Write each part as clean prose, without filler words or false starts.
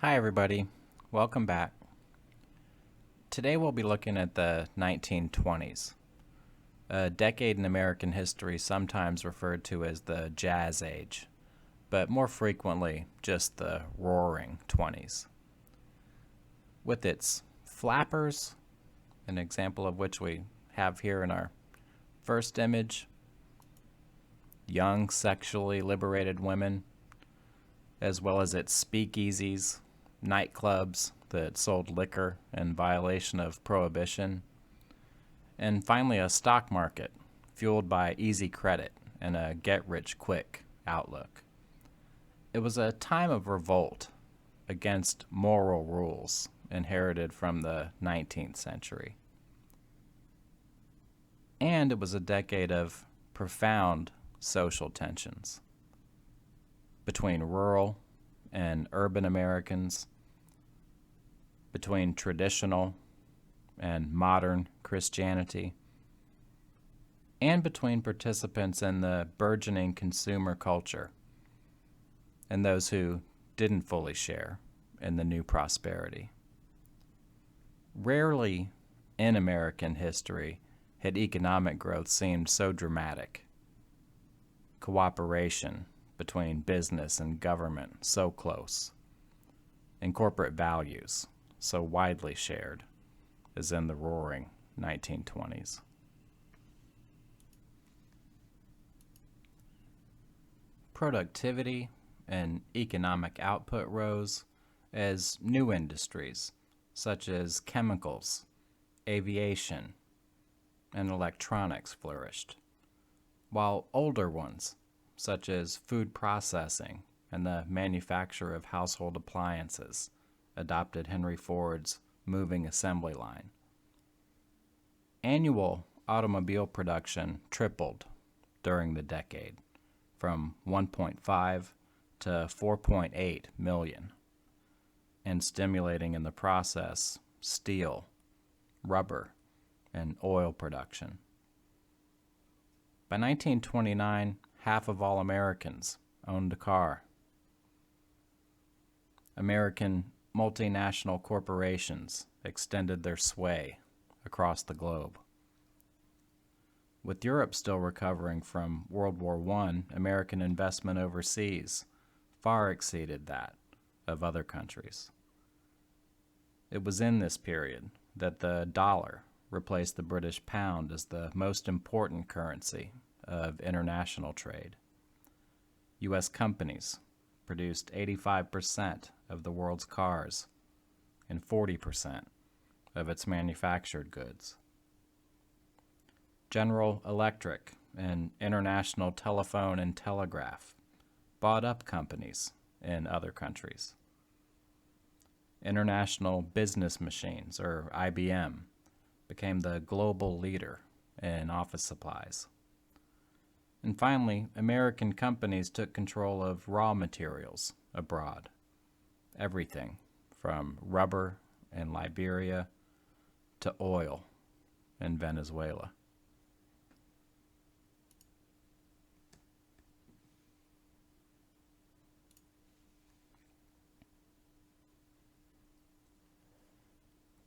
Hi everybody, welcome back. Today we'll be looking at the 1920s, a decade in American history sometimes referred to as the Jazz Age, but more frequently just the Roaring Twenties. With its flappers, an example of which we have here in our first image, young sexually liberated women, as well as its speakeasies, nightclubs that sold liquor in violation of prohibition, and finally a stock market fueled by easy credit and a get-rich-quick outlook. It was a time of revolt against moral rules inherited from the 19th century. And it was a decade of profound social tensions between rural and urban Americans, between traditional and modern Christianity, and between participants in the burgeoning consumer culture and those who didn't fully share in the new prosperity. Rarely in American history had economic growth seemed so dramatic. Cooperation between business and government so close, and corporate values so widely shared as in the roaring 1920s. Productivity and economic output rose as new industries such as chemicals, aviation, and electronics flourished, while older ones such as food processing and the manufacture of household appliances adopted Henry Ford's moving assembly line. Annual automobile production tripled during the decade, from 1.5 to 4.8 million, and stimulating in the process steel, rubber, and oil production. By 1929, half of all Americans owned a car. American multinational corporations extended their sway across the globe. With Europe still recovering from World War I, American investment overseas far exceeded that of other countries. It was in this period that the dollar replaced the British pound as the most important currency of international trade. U.S. companies produced 85% of the world's cars and 40% of its manufactured goods. General Electric and International Telephone and Telegraph bought up companies in other countries. International Business Machines, or IBM, became the global leader in office supplies. And finally, American companies took control of raw materials abroad. Everything from rubber in Liberia to oil in Venezuela.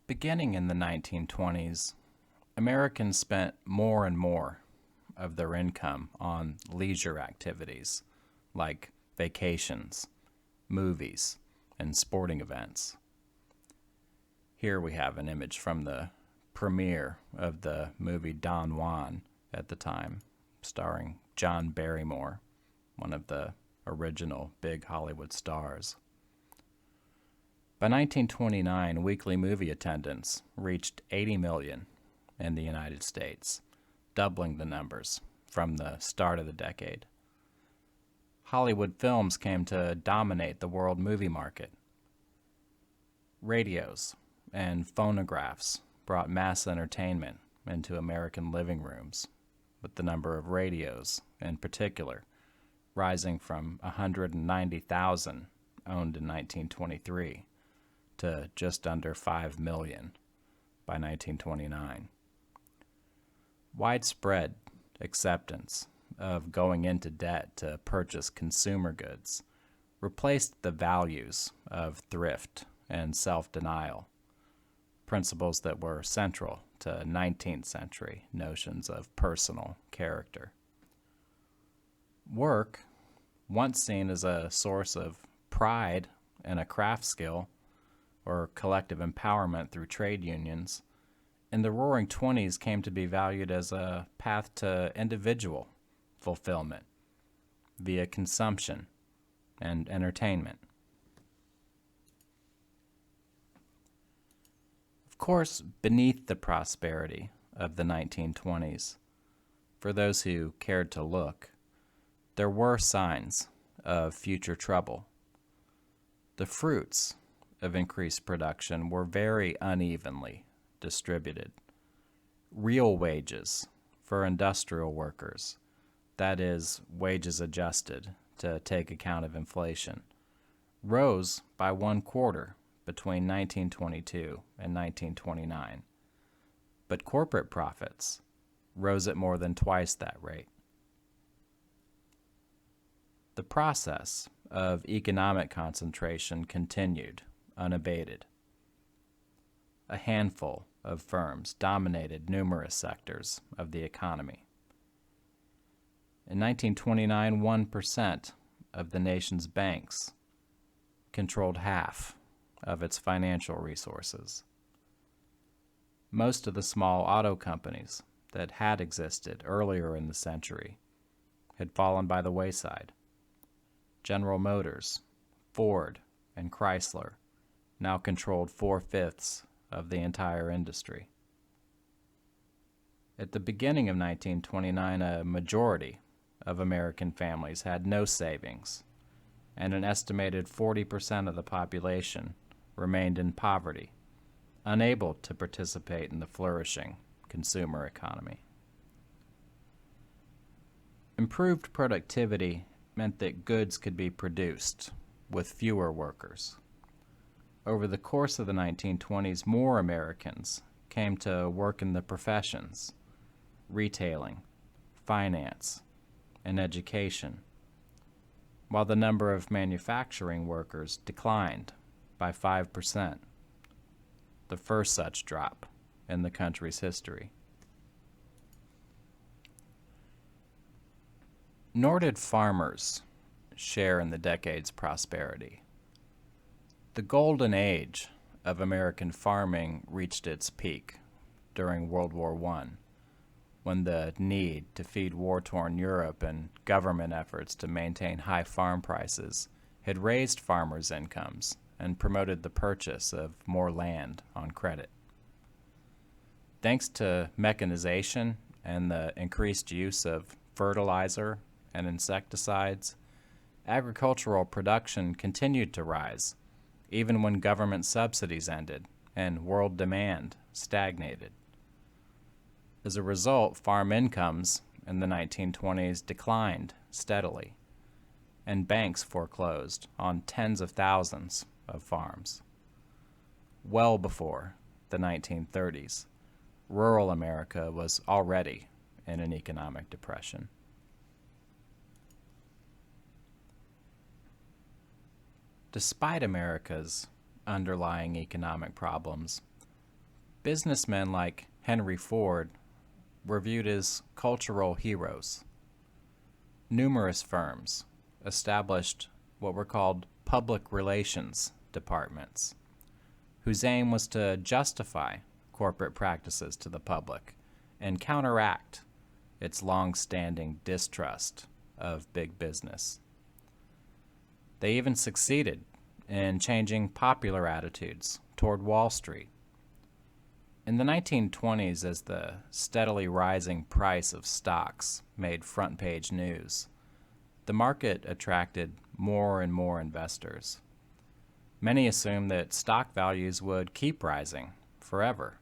Beginning in the 1920s, Americans spent more and more of their income on leisure activities like vacations, movies, and sporting events. Here we have an image from the premiere of the movie Don Juan at the time, starring John Barrymore, one of the original big Hollywood stars. By 1929, weekly movie attendance reached 80 million in the United States, doubling the numbers from the start of the decade. Hollywood films came to dominate the world movie market. Radios and phonographs brought mass entertainment into American living rooms, with the number of radios, in particular, rising from 190,000 owned in 1923 to just under 5 million by 1929. Widespread acceptance of going into debt to purchase consumer goods replaced the values of thrift and self-denial, principles that were central to 19th century notions of personal character. Work, once seen as a source of pride and a craft skill or collective empowerment through trade unions, in the Roaring Twenties came to be valued as a path to individual fulfillment via consumption and entertainment. Of course, beneath the prosperity of the 1920s, for those who cared to look, there were signs of future trouble. The fruits of increased production were very unevenly distributed. Real wages for industrial workers, that is, wages adjusted to take account of inflation, rose by 1/4 between 1922 and 1929. But corporate profits rose at more than twice that rate. The process of economic concentration continued unabated. A handful of firms dominated numerous sectors of the economy. In 1929, 1% of the nation's banks controlled half of its financial resources. Most of the small auto companies that had existed earlier in the century had fallen by the wayside. General Motors, Ford, and Chrysler now controlled 4/5 of the entire industry. At the beginning of 1929, a majority of American families had no savings, and an estimated 40% of the population remained in poverty, unable to participate in the flourishing consumer economy. Improved productivity meant that goods could be produced with fewer workers. Over the course of the 1920s, more Americans came to work in the professions, retailing, finance, and education, while the number of manufacturing workers declined by 5%, the first such drop in the country's history. Nor did farmers share in the decade's prosperity. The golden age of American farming reached its peak during World War I, when the need to feed war-torn Europe and government efforts to maintain high farm prices had raised farmers' incomes and promoted the purchase of more land on credit. Thanks to mechanization and the increased use of fertilizer and insecticides, agricultural production continued to rise, even when government subsidies ended and world demand stagnated. As a result, farm incomes in the 1920s declined steadily, and banks foreclosed on tens of thousands of farms. Well before the 1930s, rural America was already in an economic depression. Despite America's underlying economic problems, businessmen like Henry Ford were viewed as cultural heroes. Numerous firms established what were called public relations departments, whose aim was to justify corporate practices to the public and counteract its long-standing distrust of big business. They even succeeded in changing popular attitudes toward Wall Street. In the 1920s, as the steadily rising price of stocks made front-page news, the market attracted more and more investors. Many assumed that stock values would keep rising forever.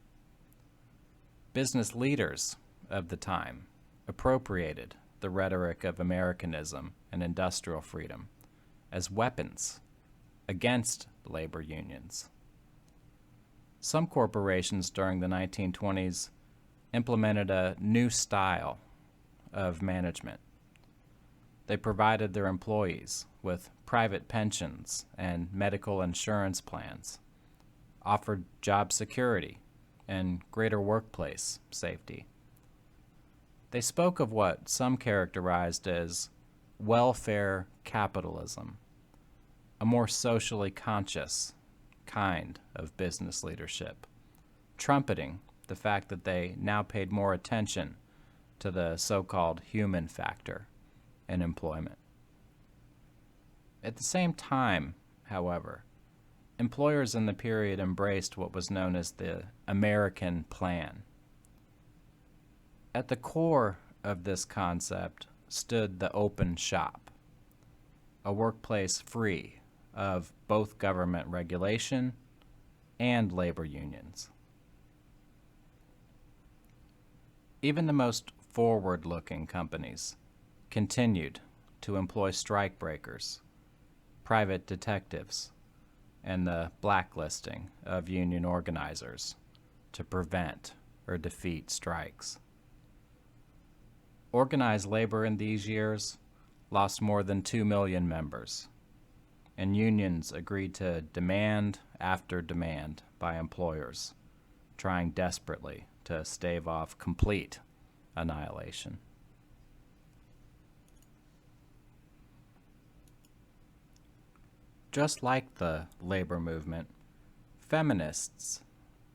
Business leaders of the time appropriated the rhetoric of Americanism and industrial freedom as weapons against labor unions. Some corporations during the 1920s implemented a new style of management. They provided their employees with private pensions and medical insurance plans, offered job security and greater workplace safety. They spoke of what some characterized as welfare capitalism, a more socially conscious kind of business leadership, trumpeting the fact that they now paid more attention to the so-called human factor in employment. At the same time, however, employers in the period embraced what was known as the American Plan. At the core of this concept stood the open shop, a workplace free of both government regulation and labor unions. Even the most forward-looking companies continued to employ strikebreakers, private detectives, and the blacklisting of union organizers to prevent or defeat strikes. Organized labor in these years lost more than 2 million members, and unions agreed to demand after demand by employers, trying desperately to stave off complete annihilation. Just like the labor movement, feminists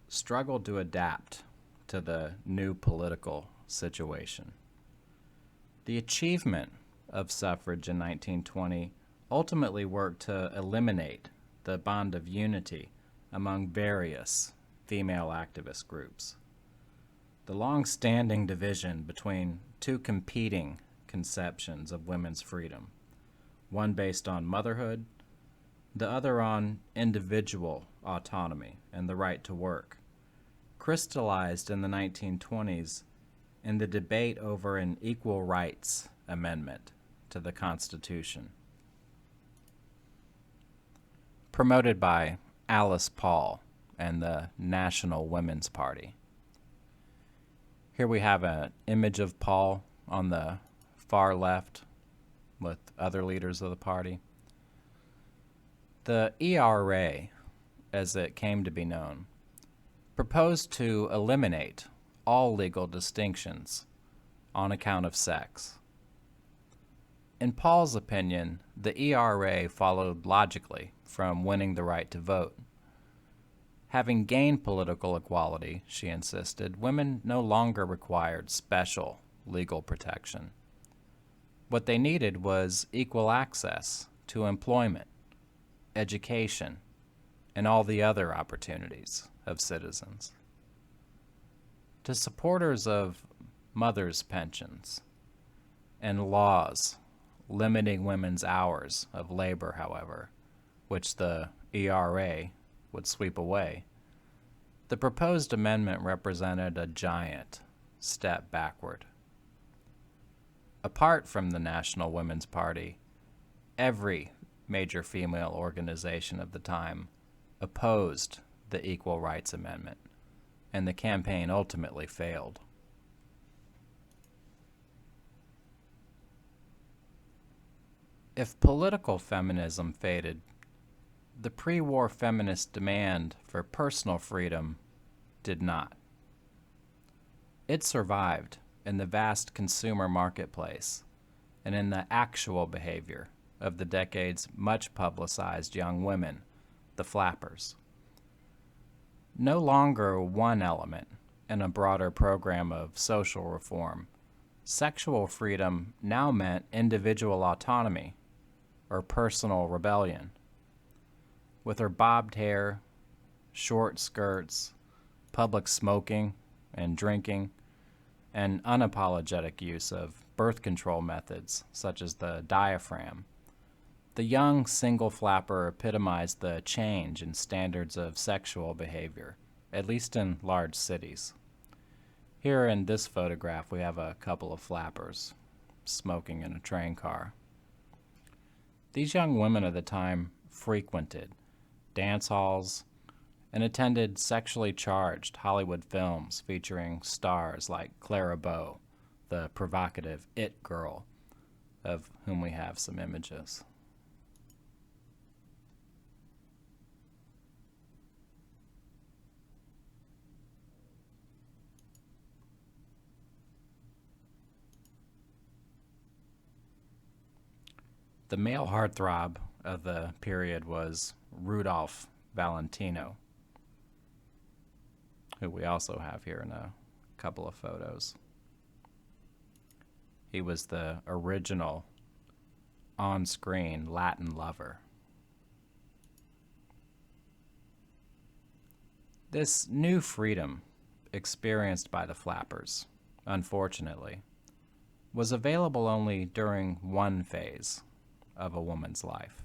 struggled to adapt to the new political situation. The achievement of suffrage in 1920 ultimately worked to eliminate the bond of unity among various female activist groups. The long-standing division between two competing conceptions of women's freedom, one based on motherhood, the other on individual autonomy and the right to work, crystallized in the 1920s in the debate over an Equal Rights Amendment to the Constitution, promoted by Alice Paul and the National Women's Party. Here we have an image of Paul on the far left with other leaders of the party. The ERA, as it came to be known, proposed to eliminate all legal distinctions on account of sex. In Paul's opinion, the ERA followed logically from winning the right to vote. Having gained political equality, she insisted, women no longer required special legal protection. What they needed was equal access to employment, education, and all the other opportunities of citizens. To supporters of mothers' pensions and laws limiting women's hours of labor, however, which the ERA would sweep away, the proposed amendment represented a giant step backward. Apart from the National Women's Party, every major female organization of the time opposed the Equal Rights Amendment, and the campaign ultimately failed. If political feminism faded, the pre-war feminist demand for personal freedom did not. It survived in the vast consumer marketplace and in the actual behavior of the decade's much publicized young women, the flappers. No longer one element in a broader program of social reform, sexual freedom now meant individual autonomy or personal rebellion. With her bobbed hair, short skirts, public smoking and drinking, and unapologetic use of birth control methods such as the diaphragm, the young single flapper epitomized the change in standards of sexual behavior, at least in large cities. Here in this photograph, we have a couple of flappers smoking in a train car. These young women of the time frequented dance halls and attended sexually charged Hollywood films featuring stars like Clara Bow, the provocative it girl, of whom we have some images. The male heartthrob of the period was Rudolph Valentino, who we also have here in a couple of photos. He was the original on-screen Latin lover. This new freedom experienced by the flappers, unfortunately, was available only during one phase of a woman's life.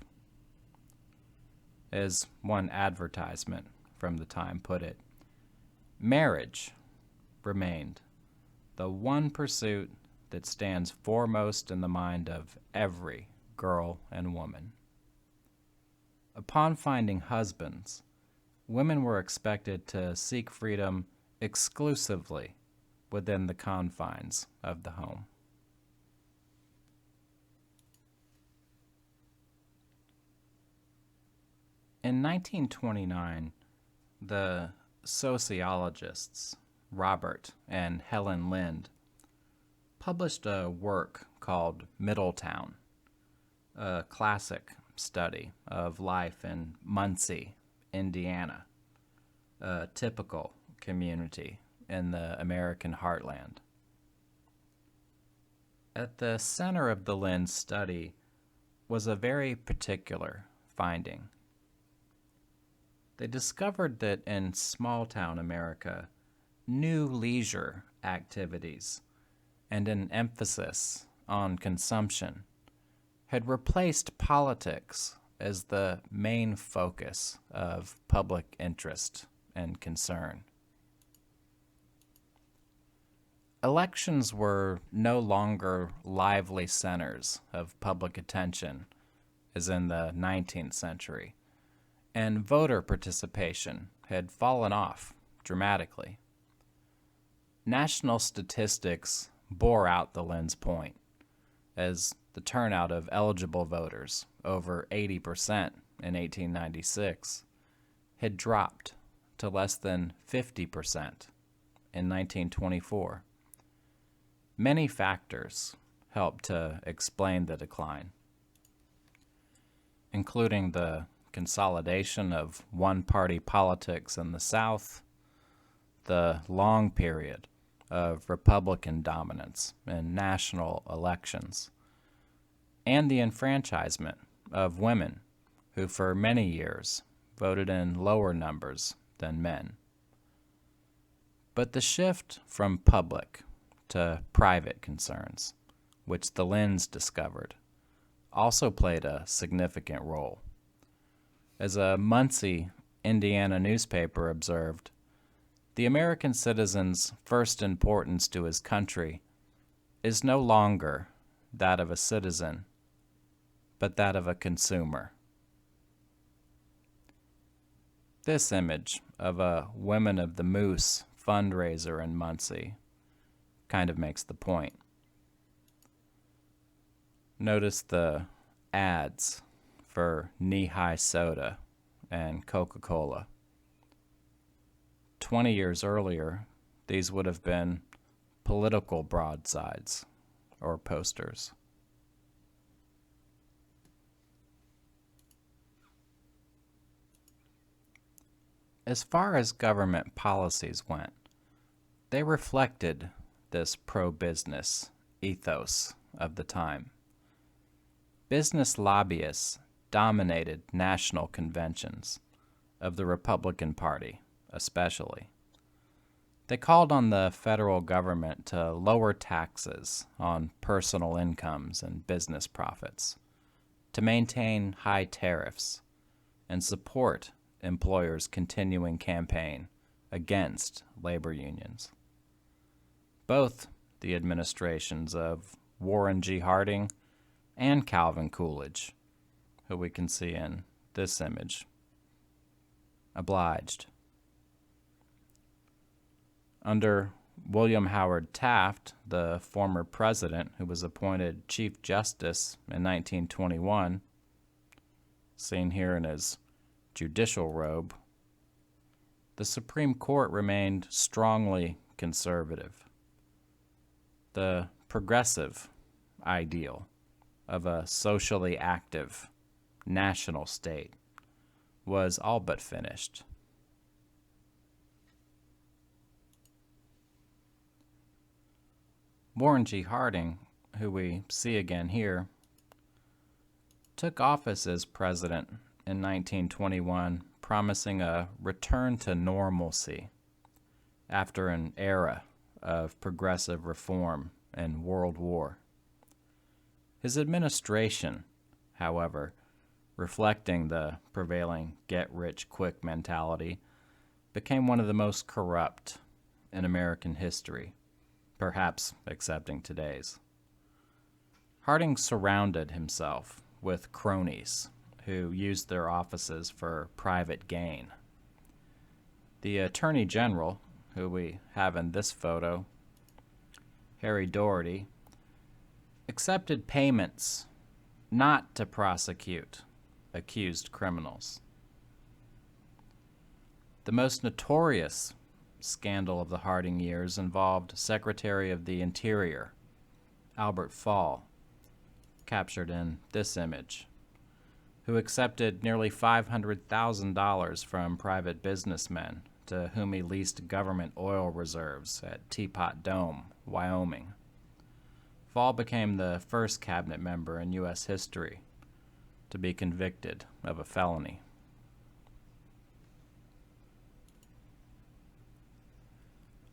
As one advertisement from the time put it, marriage remained the one pursuit that stands foremost in the mind of every girl and woman. Upon finding husbands, women were expected to seek freedom exclusively within the confines of the home. In 1929, the sociologists Robert and Helen Lind published a work called Middletown, a classic study of life in Muncie, Indiana, a typical community in the American heartland. At the center of the Lind study was a very particular finding. They discovered that in small-town America, new leisure activities and an emphasis on consumption had replaced politics as the main focus of public interest and concern. Elections were no longer lively centers of public attention as in the 19th century, and voter participation had fallen off dramatically. National statistics bore out the Lind's point, as the turnout of eligible voters, over 80% in 1896, had dropped to less than 50% in 1924. Many factors helped to explain the decline, including the consolidation of one-party politics in the South, the long period of Republican dominance in national elections, and the enfranchisement of women who for many years voted in lower numbers than men. But the shift from public to private concerns, which the Linds discovered, also played a significant role. As a Muncie, Indiana newspaper observed, the American citizen's first importance to his country is no longer that of a citizen, but that of a consumer. This image of a Women of the Moose fundraiser in Muncie kind of makes the point. Notice the ads for knee-high soda and Coca-Cola. 20 years earlier, these would have been political broadsides or posters. As far as government policies went, they reflected this pro-business ethos of the time. Business lobbyists dominated national conventions of the Republican Party, especially. They called on the federal government to lower taxes on personal incomes and business profits, to maintain high tariffs, and support employers' continuing campaign against labor unions. Both the administrations of Warren G. Harding and Calvin Coolidge, who we can see in this image, obliged. Under William Howard Taft, the former president who was appointed Chief Justice in 1921, seen here in his judicial robe, the Supreme Court remained strongly conservative. The progressive ideal of a socially active national state was all but finished. Warren G. Harding, who we see again here, took office as president in 1921, promising a return to normalcy after an era of progressive reform and World War. His administration, however, reflecting the prevailing get-rich-quick mentality, became one of the most corrupt in American history, perhaps excepting today's. Harding surrounded himself with cronies who used their offices for private gain. The Attorney General, who we have in this photo, Harry Doherty, accepted payments not to prosecute accused criminals. The most notorious scandal of the Harding years involved Secretary of the Interior, Albert Fall, captured in this image, who accepted nearly $500,000 from private businessmen to whom he leased government oil reserves at Teapot Dome, Wyoming. Fall became the first cabinet member in U.S. history to be convicted of a felony.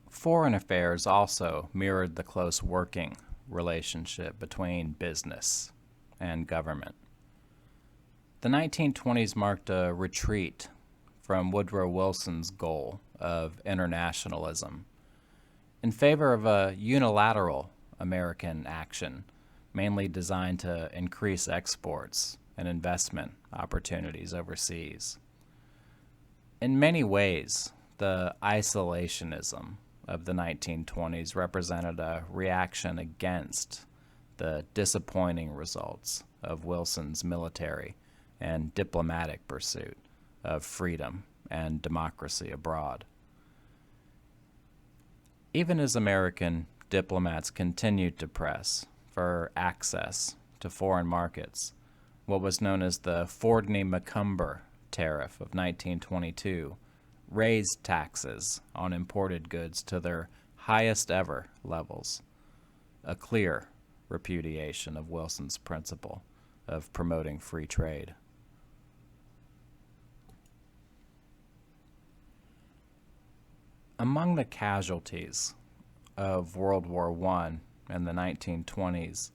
Foreign affairs also mirrored the close working relationship between business and government. The 1920s marked a retreat from Woodrow Wilson's goal of internationalism in favor of a unilateral American action, mainly designed to increase exports and investment opportunities overseas. In many ways, the isolationism of the 1920s represented a reaction against the disappointing results of Wilson's military and diplomatic pursuit of freedom and democracy abroad. Even as American diplomats continued to press for access to foreign markets, what was known as the Fordney-McCumber Tariff of 1922 raised taxes on imported goods to their highest ever levels, a clear repudiation of Wilson's principle of promoting free trade. Among the casualties of World War I in the 1920s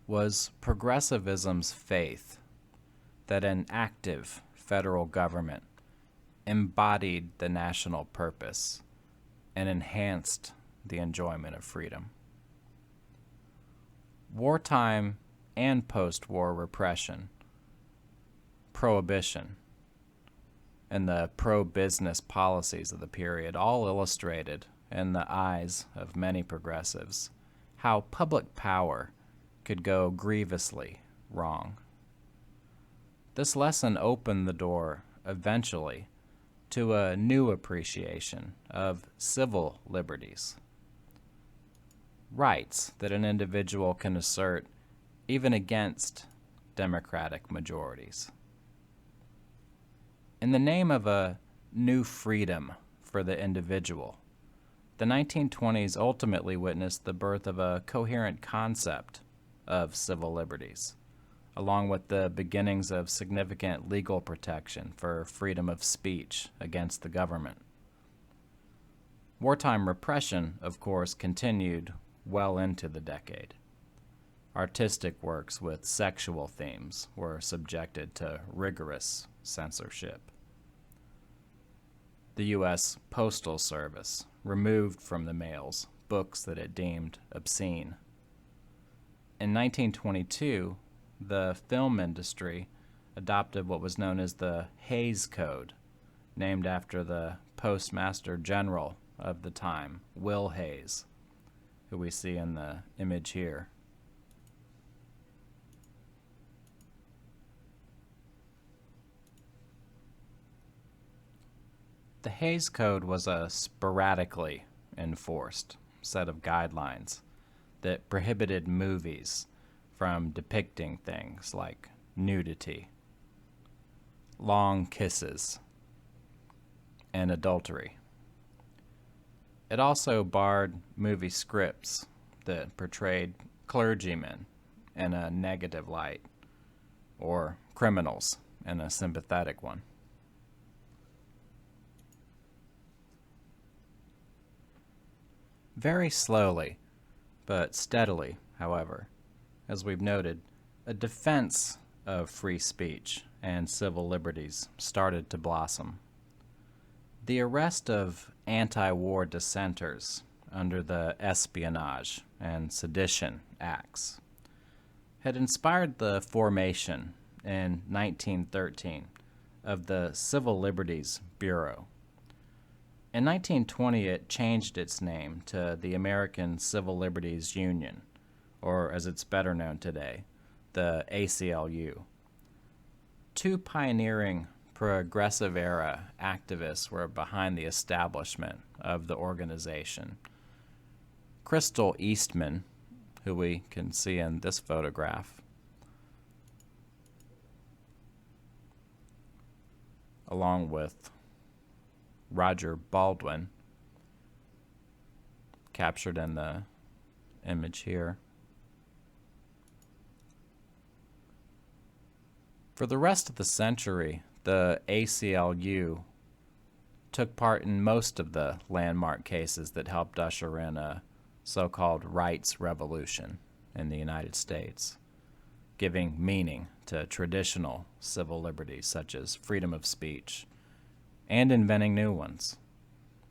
was progressivism's faith that an active federal government embodied the national purpose and enhanced the enjoyment of freedom. Wartime and post-war repression, prohibition, and the pro-business policies of the period all illustrated, in the eyes of many progressives, how public power could go grievously wrong. This lesson opened the door, eventually, to a new appreciation of civil liberties, rights that an individual can assert even against democratic majorities. In the name of a new freedom for the individual, the 1920s ultimately witnessed the birth of a coherent concept of civil liberties, along with the beginnings of significant legal protection for freedom of speech against the government. Wartime repression, of course, continued well into the decade. Artistic works with sexual themes were subjected to rigorous censorship. The U.S. Postal Service removed from the mails books that it deemed obscene. In 1922, the film industry adopted what was known as the Hays Code, named after the Postmaster General of the time, Will Hayes, who we see in the image here. The Hayes Code was a sporadically enforced set of guidelines that prohibited movies from depicting things like nudity, long kisses, and adultery. It also barred movie scripts that portrayed clergymen in a negative light or criminals in a sympathetic one. Very slowly, but steadily, however, as we've noted, a defense of free speech and civil liberties started to blossom. The arrest of anti-war dissenters under the Espionage and Sedition Acts had inspired the formation in 1913 of the Civil Liberties Bureau. In 1920, it changed its name to the American Civil Liberties Union, or as it's better known today, the ACLU. Two pioneering progressive-era activists were behind the establishment of the organization. Crystal Eastman, who we can see in this photograph, along with Roger Baldwin, captured in the image here. For the rest of the century, the ACLU took part in most of the landmark cases that helped usher in a so-called rights revolution in the United States, giving meaning to traditional civil liberties such as freedom of speech, and inventing new ones,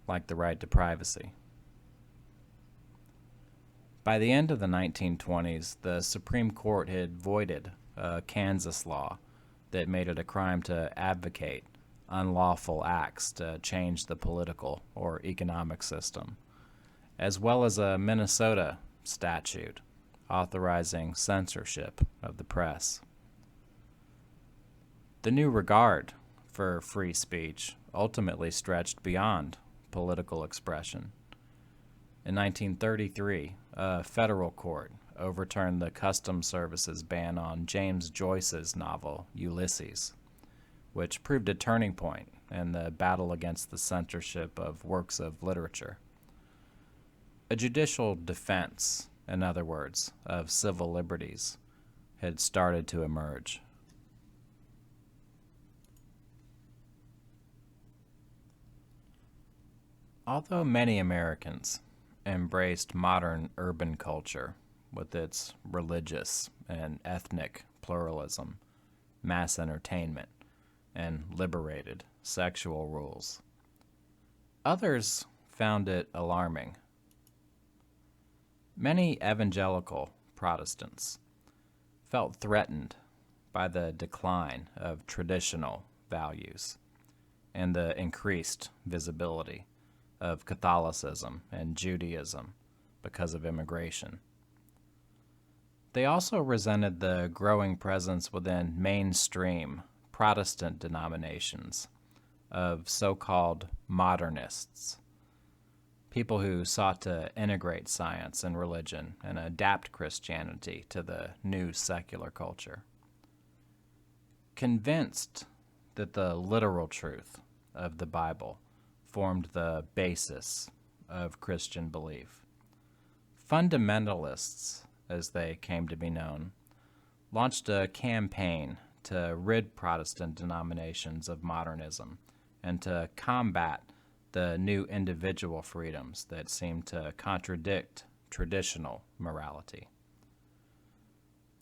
like the right to privacy. By the end of the 1920s, the Supreme Court had voided a Kansas law that made it a crime to advocate unlawful acts to change the political or economic system, as well as a Minnesota statute authorizing censorship of the press. The new regard for free speech ultimately stretched beyond political expression. In 1933, a federal court overturned the Customs Service's ban on James Joyce's novel Ulysses, which proved a turning point in the battle against the censorship of works of literature. A judicial defense, in other words, of civil liberties had started to emerge. Although many Americans embraced modern urban culture with its religious and ethnic pluralism, mass entertainment, and liberated sexual rules, others found it alarming. Many evangelical Protestants felt threatened by the decline of traditional values and the increased visibility of Catholicism and Judaism because of immigration. They also resented the growing presence within mainstream Protestant denominations of so-called modernists, people who sought to integrate science and religion and adapt Christianity to the new secular culture. Convinced that the literal truth of the Bible formed the basis of Christian belief, fundamentalists, as they came to be known, launched a campaign to rid Protestant denominations of modernism and to combat the new individual freedoms that seemed to contradict traditional morality.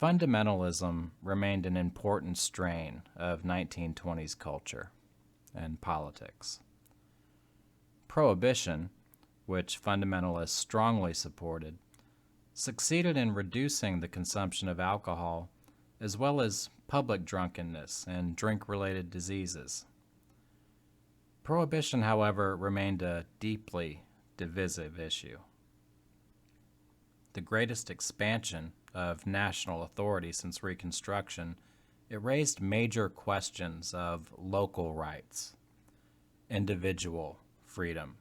Fundamentalism remained an important strain of 1920s culture and politics. Prohibition, which fundamentalists strongly supported, succeeded in reducing the consumption of alcohol as well as public drunkenness and drink-related diseases. Prohibition, however, remained a deeply divisive issue. The greatest expansion of national authority since Reconstruction, it raised major questions of local rights, individual freedom,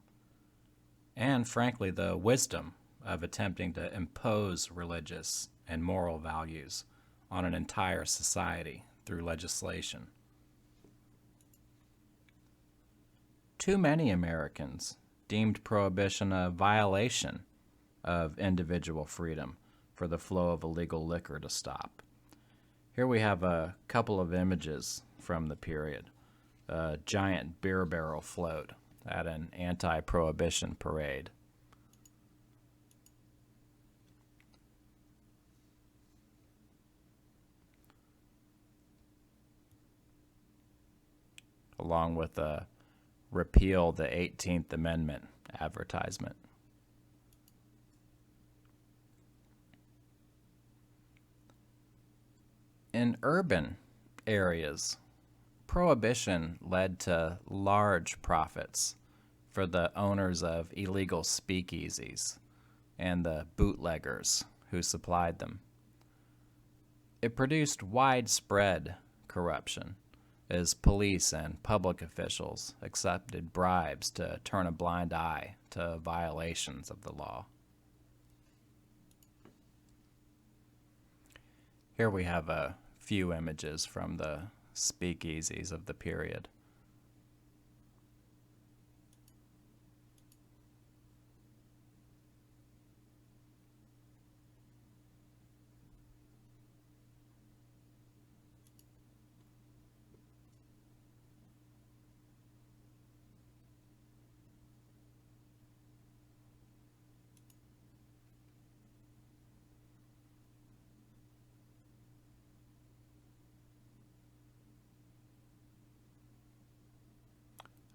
and frankly the wisdom of attempting to impose religious and moral values on an entire society through legislation. Too many Americans deemed prohibition a violation of individual freedom for the flow of illegal liquor to stop. Here we have a couple of images from the period. A giant beer barrel float at an anti-prohibition parade. Along with a repeal the 18th Amendment advertisement. In urban areas, prohibition led to large profits for the owners of illegal speakeasies and the bootleggers who supplied them. It produced widespread corruption as police and public officials accepted bribes to turn a blind eye to violations of the law. Here we have a few images from the speakeasies of the period.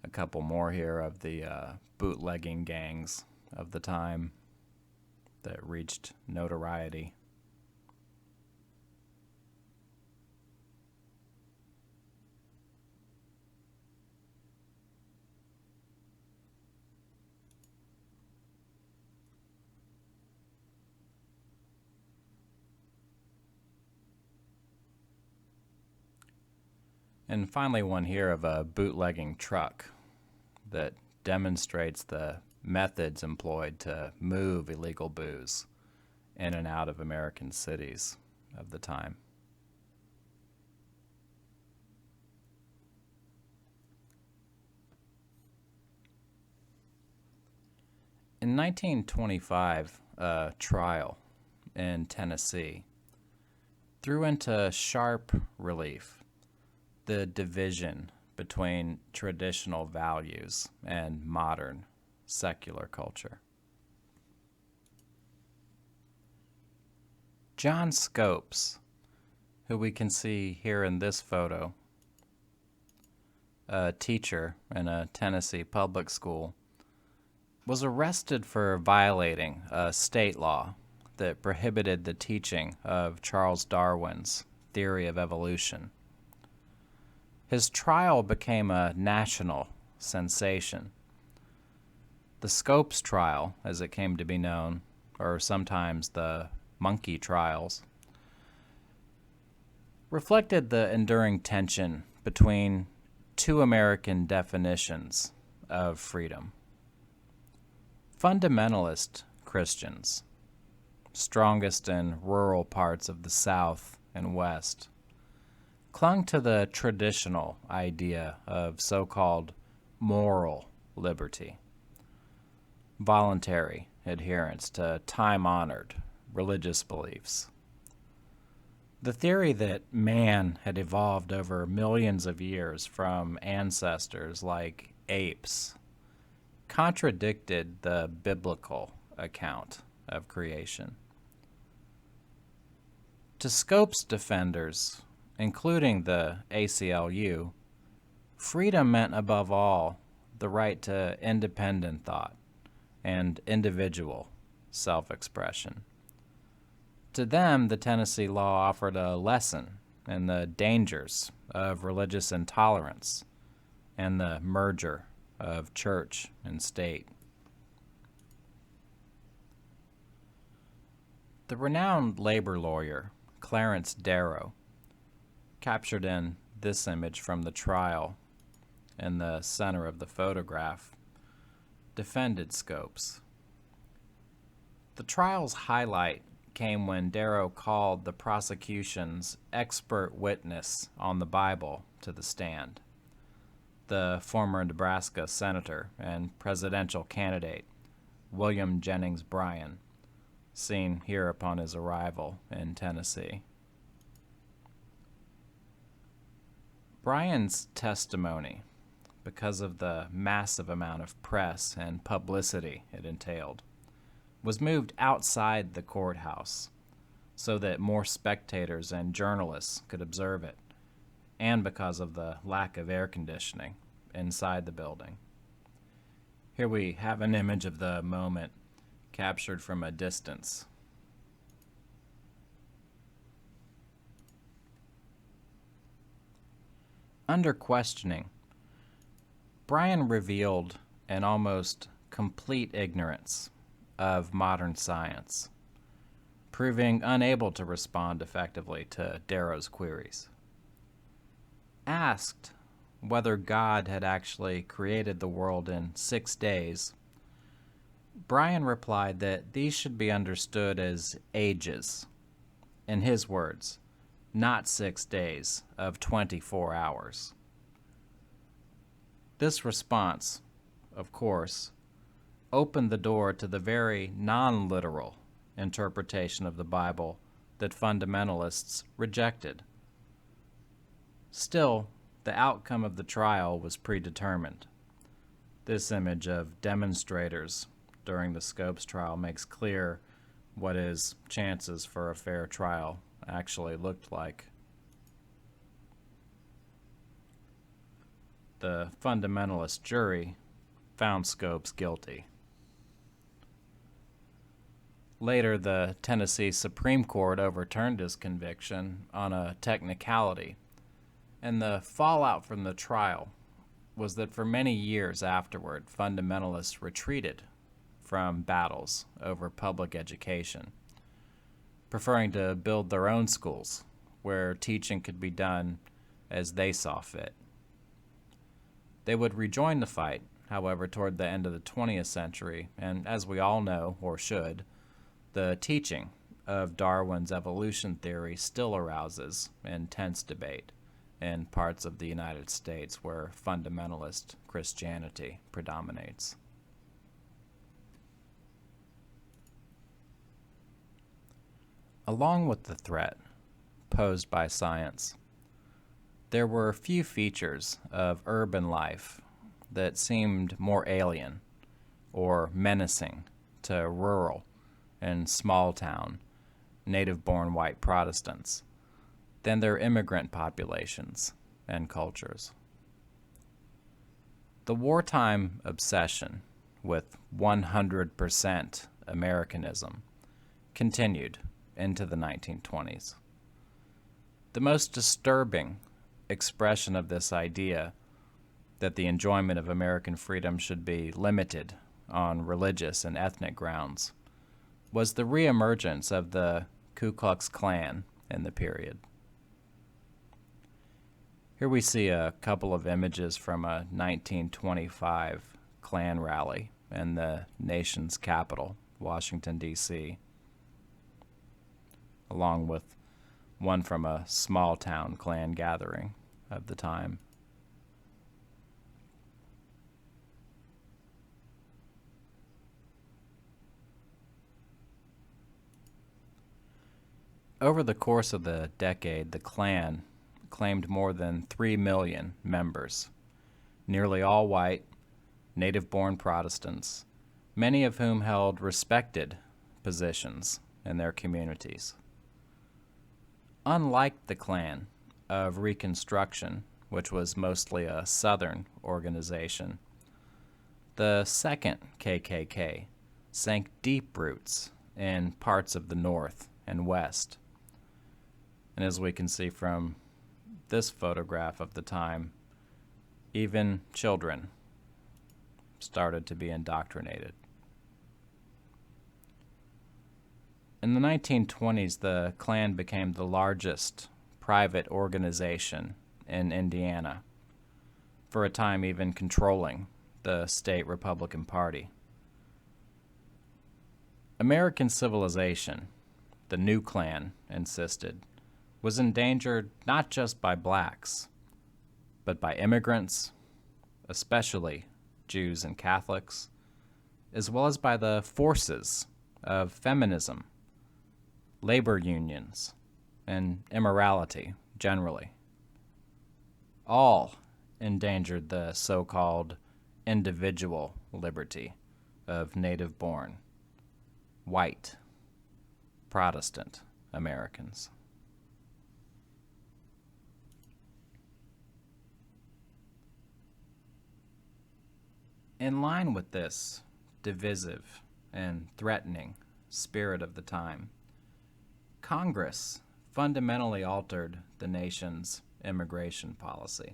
A couple more here of the bootlegging gangs of the time that reached notoriety. And finally, one here of a bootlegging truck that demonstrates the methods employed to move illegal booze in and out of American cities of the time. In 1925, a trial in Tennessee threw into sharp relief the division between traditional values and modern secular culture. John Scopes, who we can see here in this photo, a teacher in a Tennessee public school, was arrested for violating a state law that prohibited the teaching of Charles Darwin's theory of evolution. His trial became a national sensation. The Scopes trial, as it came to be known, or sometimes the monkey trials, reflected the enduring tension between two American definitions of freedom. Fundamentalist Christians, strongest in rural parts of the South and West, clung to the traditional idea of so-called moral liberty, voluntary adherence to time-honored religious beliefs. The theory that man had evolved over millions of years from ancestors like apes contradicted the biblical account of creation. To Scopes defenders, including the ACLU, freedom meant above all the right to independent thought and individual self-expression. To them, the Tennessee law offered a lesson in the dangers of religious intolerance and the merger of church and state. The renowned labor lawyer, Clarence Darrow, captured in this image from the trial in the center of the photograph, defended Scopes. The trial's highlight came when Darrow called the prosecution's expert witness on the Bible to the stand, the former Nebraska senator and presidential candidate, William Jennings Bryan, seen here upon his arrival in Tennessee. Bryan's testimony, because of the massive amount of press and publicity it entailed, was moved outside the courthouse so that more spectators and journalists could observe it, and because of the lack of air conditioning inside the building. Here we have an image of the moment captured from a distance. Under questioning, Bryan revealed an almost complete ignorance of modern science, proving unable to respond effectively to Darrow's queries. Asked whether God had actually created the world in 6 days, Bryan replied that these should be understood as ages, in his words, not 6 days of 24 hours. This response, of course, opened the door to the very non-literal interpretation of the Bible that fundamentalists rejected. Still, the outcome of the trial was predetermined. This image of demonstrators during the Scopes trial makes clear what his chances for a fair trial actually looked like. The fundamentalist jury found Scopes guilty. Later, the Tennessee Supreme Court overturned his conviction on a technicality, and the fallout from the trial was that for many years afterward, fundamentalists retreated from battles over public education, preferring to build their own schools where teaching could be done as they saw fit. They would rejoin the fight, however, toward the end of the 20th century, and as we all know, or should, the teaching of Darwin's evolution theory still arouses intense debate in parts of the United States where fundamentalist Christianity predominates. Along with the threat posed by science, there were a few features of urban life that seemed more alien or menacing to rural and small-town, native-born white Protestants than their immigrant populations and cultures. The wartime obsession with 100% Americanism continued into the 1920s. The most disturbing expression of this idea that the enjoyment of American freedom should be limited on religious and ethnic grounds was the reemergence of the Ku Klux Klan in the period. Here we see a couple of images from a 1925 Klan rally in the nation's capital, Washington, D.C., along with one from a small-town Klan gathering of the time. Over the course of the decade, the Klan claimed more than 3 million members, nearly all white, native-born Protestants, many of whom held respected positions in their communities. Unlike the Klan of Reconstruction, which was mostly a Southern organization, the second KKK sank deep roots in parts of the North and West. And as we can see from this photograph of the time, even children started to be indoctrinated. In the 1920s, the Klan became the largest private organization in Indiana, for a time even controlling the state Republican Party. American civilization, the new Klan insisted, was endangered not just by blacks, but by immigrants, especially Jews and Catholics, as well as by the forces of feminism, labor unions, and immorality generally. All endangered the so-called individual liberty of native-born, white, Protestant Americans. In line with this divisive and threatening spirit of the time, Congress fundamentally altered the nation's immigration policy.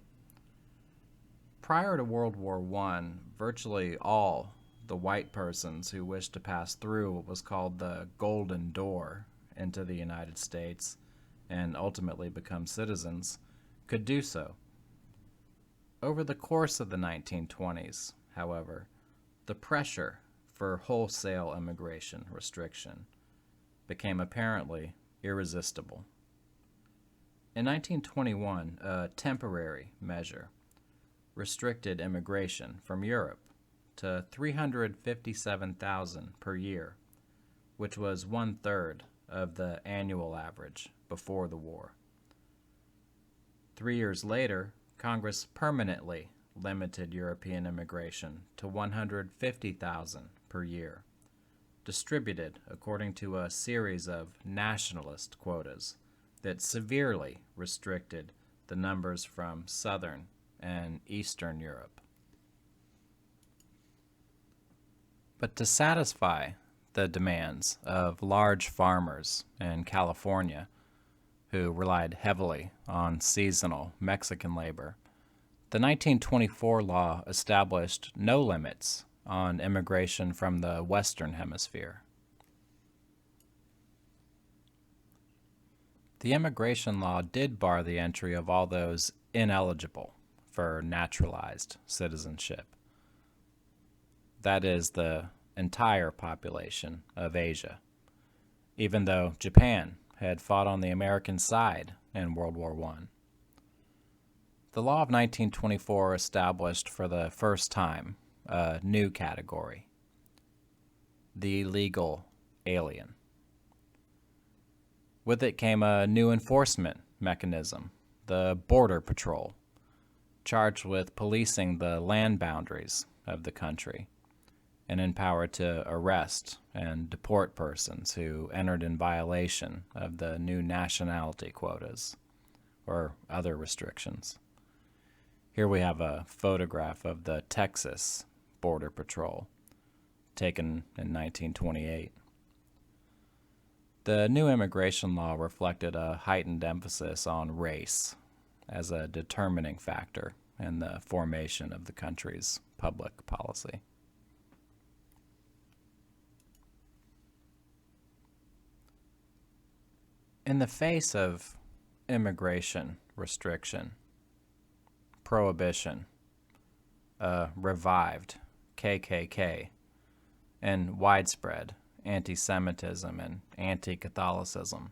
Prior to World War I, virtually all the white persons who wished to pass through what was called the Golden Door into the United States and ultimately become citizens could do so. Over the course of the 1920s, however, the pressure for wholesale immigration restriction became apparently irresistible. In 1921, a temporary measure restricted immigration from Europe to 357,000 per year, which was 1/3 of the annual average before the war. 3 years later, Congress permanently limited European immigration to 150,000 per year, distributed according to a series of nationalist quotas that severely restricted the numbers from Southern and Eastern Europe. But to satisfy the demands of large farmers in California, who relied heavily on seasonal Mexican labor, the 1924 law established no limits on immigration from the Western Hemisphere. The immigration law did bar the entry of all those ineligible for naturalized citizenship. That is the entire population of Asia, even though Japan had fought on the American side in World War I. The law of 1924 established for the first time a new category, the illegal alien. With it came a new enforcement mechanism, the Border Patrol, charged with policing the land boundaries of the country and empowered to arrest and deport persons who entered in violation of the new nationality quotas or other restrictions. Here we have a photograph of the Texas Border Patrol, taken in 1928. The new immigration law reflected a heightened emphasis on race as a determining factor in the formation of the country's public policy. In the face of immigration restriction, prohibition, revived KKK, and widespread anti-Semitism and anti-Catholicism,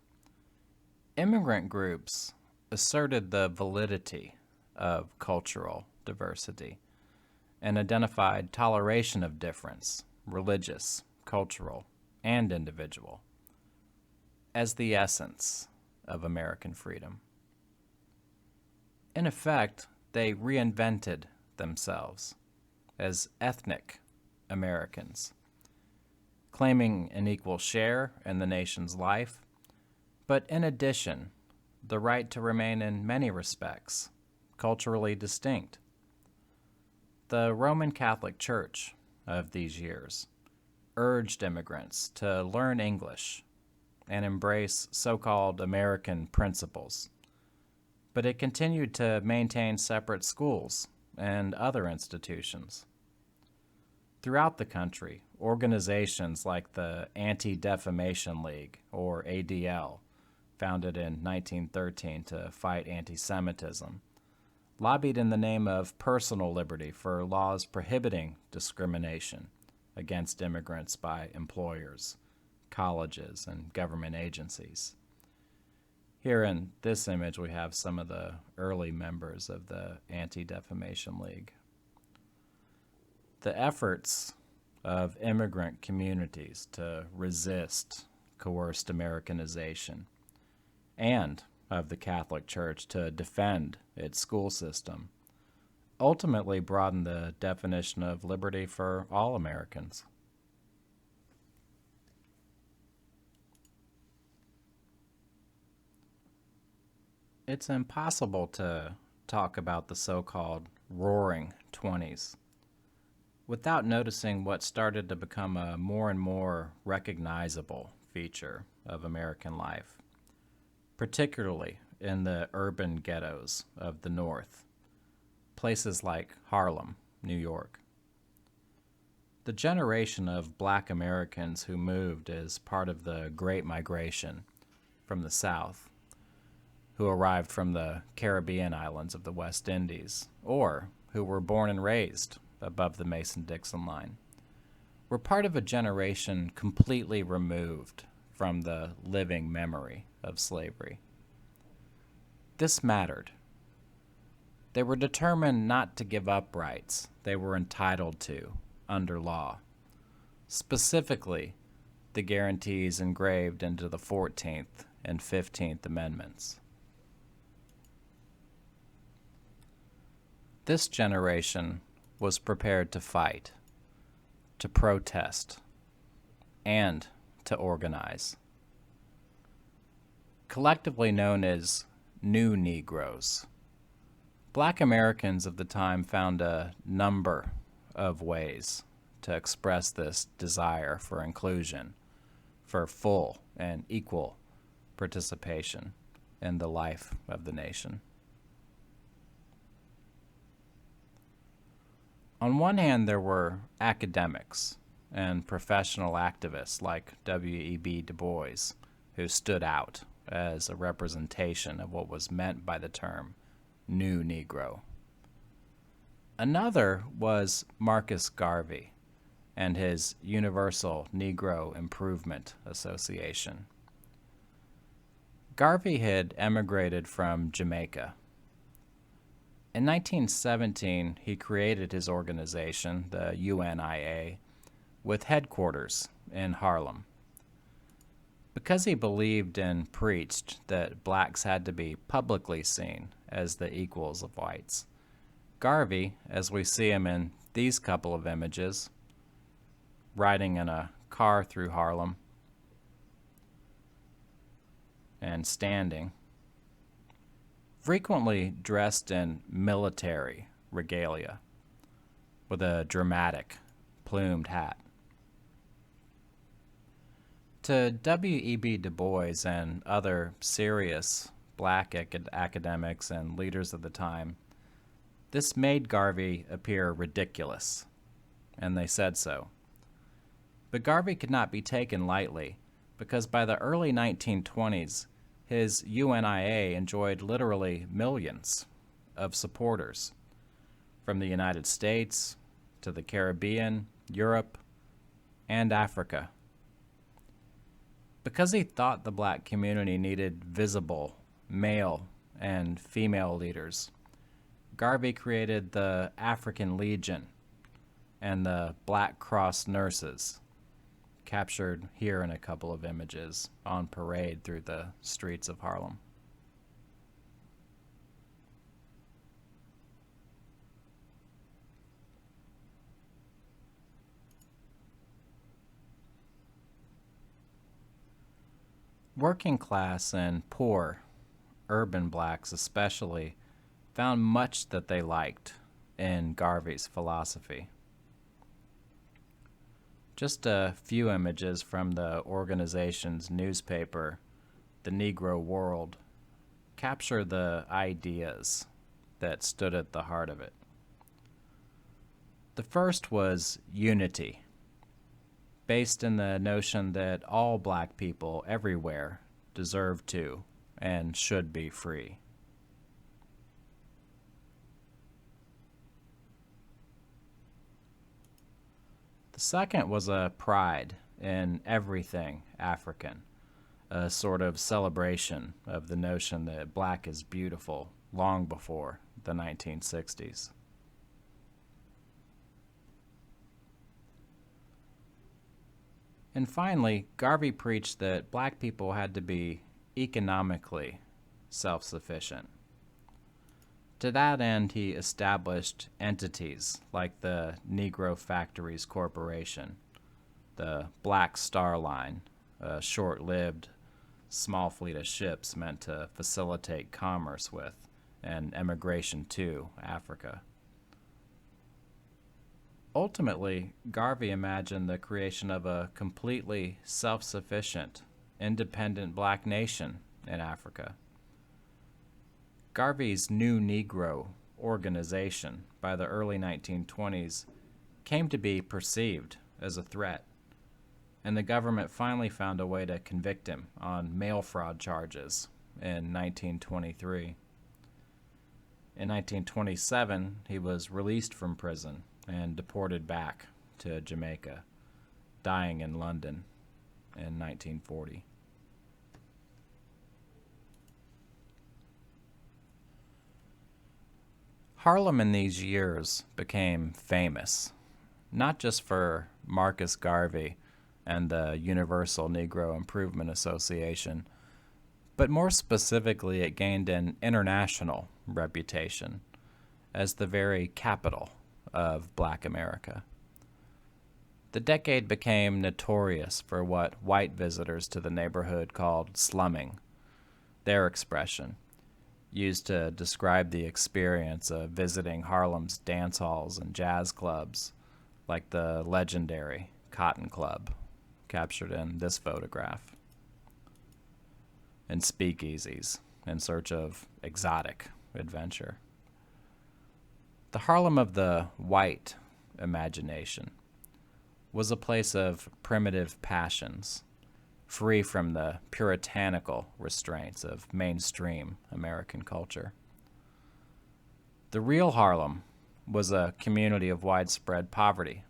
immigrant groups asserted the validity of cultural diversity and identified toleration of difference, religious, cultural, and individual, as the essence of American freedom. In effect, they reinvented themselves as ethnic Americans, claiming an equal share in the nation's life, but in addition, the right to remain in many respects culturally distinct. The Roman Catholic Church of these years urged immigrants to learn English and embrace so-called American principles, but it continued to maintain separate schools and other institutions. Throughout the country, organizations like the Anti-Defamation League, or ADL, founded in 1913 to fight anti-Semitism, lobbied in the name of personal liberty for laws prohibiting discrimination against immigrants by employers, colleges, and government agencies. Here in this image, we have some of the early members of the Anti-Defamation League. The efforts of immigrant communities to resist coerced Americanization and of the Catholic Church to defend its school system ultimately broadened the definition of liberty for all Americans. It's impossible to talk about the so-called Roaring Twenties without noticing what started to become a more and more recognizable feature of American life, particularly in the urban ghettos of the North, places like Harlem, New York. The generation of Black Americans who moved as part of the Great Migration from the South, who arrived from the Caribbean islands of the West Indies, or who were born and raised above the Mason-Dixon line, were part of a generation completely removed from the living memory of slavery. This mattered. They were determined not to give up rights they were entitled to under law, specifically the guarantees engraved into the 14th and 15th Amendments. This generation was prepared to fight, to protest, and to organize. Collectively known as New Negroes, Black Americans of the time found a number of ways to express this desire for inclusion, for full and equal participation in the life of the nation. On one hand, there were academics and professional activists like W.E.B. Du Bois, who stood out as a representation of what was meant by the term New Negro. Another was Marcus Garvey and his Universal Negro Improvement Association. Garvey had emigrated from Jamaica. In 1917, he created his organization, the UNIA, with headquarters in Harlem. Because he believed and preached that blacks had to be publicly seen as the equals of whites, Garvey, as we see him in these couple of images, riding in a car through Harlem and standing, frequently dressed in military regalia with a dramatic plumed hat. To W.E.B. Du Bois and other serious Black academics and leaders of the time, this made Garvey appear ridiculous, and they said so. But Garvey could not be taken lightly, because by the early 1920s, his UNIA enjoyed literally millions of supporters from the United States to the Caribbean, Europe, and Africa. Because he thought the Black community needed visible male and female leaders, Garvey created the African Legion and the Black Cross Nurses, captured here in a couple of images on parade through the streets of Harlem. Working class and poor urban blacks especially found much that they liked in Garvey's philosophy. Just a few images from the organization's newspaper, The Negro World, capture the ideas that stood at the heart of it. The first was unity, based in the notion that all black people everywhere deserve to and should be free. The second was a pride in everything African, a sort of celebration of the notion that black is beautiful long before the 1960s. And finally, Garvey preached that black people had to be economically self-sufficient. To that end, he established entities like the Negro Factories Corporation, the Black Star Line, a short-lived small fleet of ships meant to facilitate commerce with and emigration to Africa. Ultimately, Garvey imagined the creation of a completely self-sufficient, independent black nation in Africa. Garvey's New Negro organization by the early 1920s came to be perceived as a threat, and the government finally found a way to convict him on mail fraud charges in 1923. In 1927, he was released from prison and deported back to Jamaica, dying in London in 1940. Harlem in these years became famous, not just for Marcus Garvey and the Universal Negro Improvement Association, but more specifically it gained an international reputation as the very capital of Black America. The decade became notorious for what white visitors to the neighborhood called slumming, their expression, used to describe the experience of visiting Harlem's dance halls and jazz clubs, like the legendary Cotton Club, captured in this photograph, and speakeasies in search of exotic adventure. The Harlem of the white imagination was a place of primitive passions, free from the puritanical restraints of mainstream American culture. The real Harlem was a community of widespread poverty,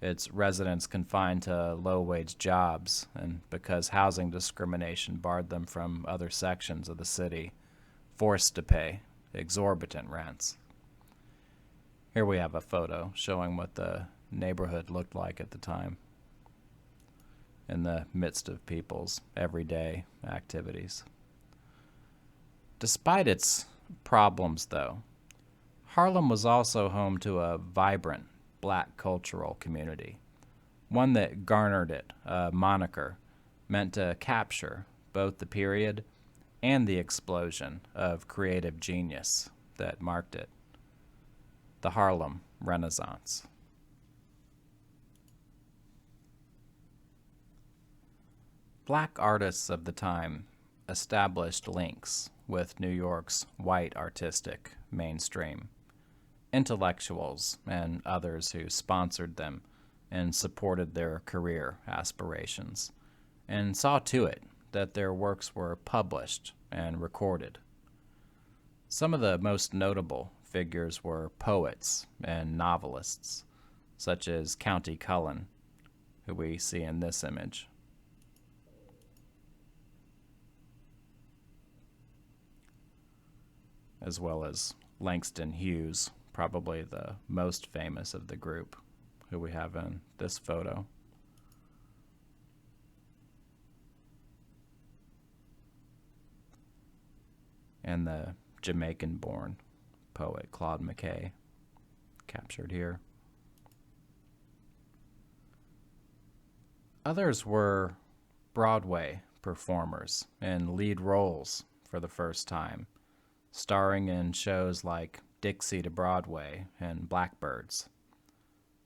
its residents confined to low-wage jobs, and because housing discrimination barred them from other sections of the city, forced to pay exorbitant rents. Here we have a photo showing what the neighborhood looked like at the time, in the midst of people's everyday activities. Despite its problems, though, Harlem was also home to a vibrant black cultural community, one that garnered it a moniker meant to capture both the period and the explosion of creative genius that marked it: the Harlem Renaissance. Black artists of the time established links with New York's white artistic mainstream, intellectuals and others who sponsored them and supported their career aspirations, and saw to it that their works were published and recorded. Some of the most notable figures were poets and novelists, such as County Cullen, who we see in this image, as well as Langston Hughes, probably the most famous of the group, who we have in this photo. And the Jamaican-born poet Claude McKay, captured here. Others were Broadway performers in lead roles for the first time, starring in shows like Dixie to Broadway and Blackbirds.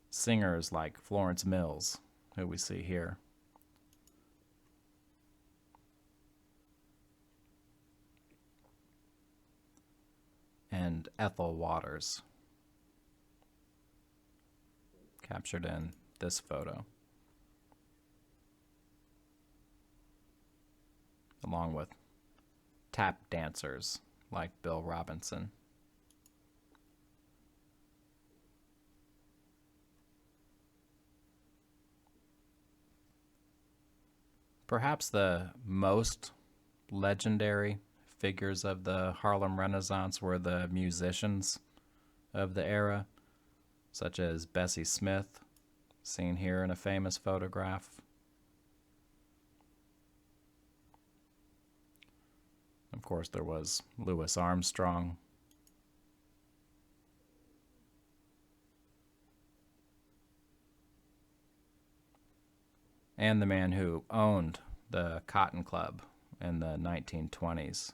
Singers like Florence Mills, who we see here. And Ethel Waters. captured in this photo, along with tap dancers like Bill Robinson. Perhaps the most legendary figures of the Harlem Renaissance were the musicians of the era, such as Bessie Smith, seen here in a famous photograph. Of course, there was Louis Armstrong. And the man who owned the Cotton Club in the 1920s,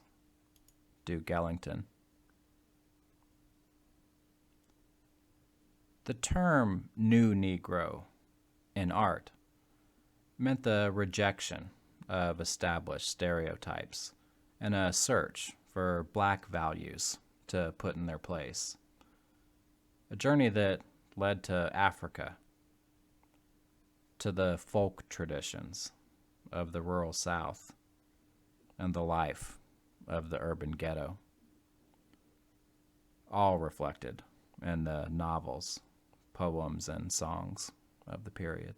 Duke Ellington. The term New Negro in art meant the rejection of established stereotypes and a search for black values to put in their place. A journey that led to Africa, to the folk traditions of the rural South, and the life of the urban ghetto, all reflected in the novels, poems, and songs of the period.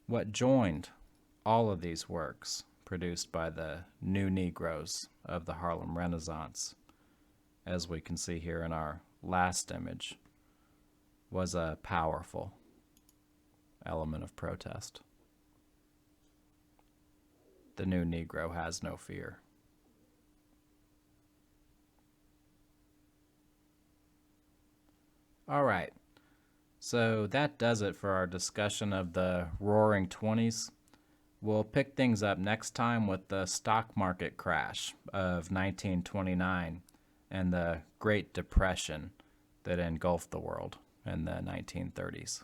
What joined all of these works produced by the new Negroes of the Harlem Renaissance, as we can see here in our last image, was a powerful element of protest. The new Negro has no fear. All right, so that does it for our discussion of the Roaring Twenties. We'll pick things up next time with the stock market crash of 1929 and the Great Depression that engulfed the world in the 1930s.